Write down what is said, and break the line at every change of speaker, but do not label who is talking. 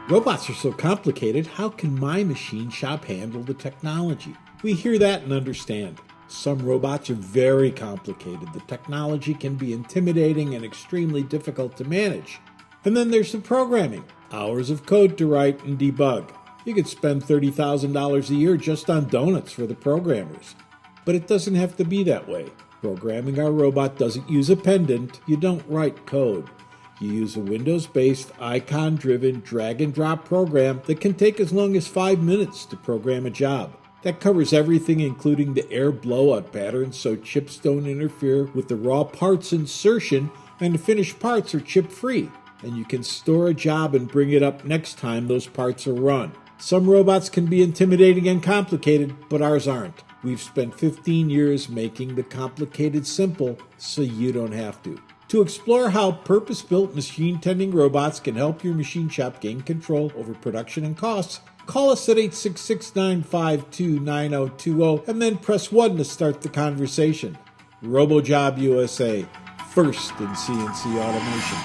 Robots are so complicated, how can my machine shop handle the technology? We hear that and understand. Some robots are very complicated. The technology can be intimidating and extremely difficult to manage. And then there's the programming. Hours of code to write and debug. You could spend $30,000 a year just on donuts for the programmers. But it doesn't have to be that way. Programming our robot doesn't use a pendant. You don't write code. You use a Windows-based, icon-driven, drag-and-drop program that can take as long as 5 minutes to program a job. That covers everything including the air blowout pattern so chips don't interfere with the raw parts insertion and the finished parts are chip-free. And you can store a job and bring it up next time those parts are run. Some robots can be intimidating and complicated, but ours aren't. We've spent 15 years making the complicated simple so you don't have to. To explore how purpose-built machine-tending robots can help your machine shop gain control over production and costs, call us at 866-952-9020 and then press 1 to start the conversation. Robojob USA, first in CNC automation.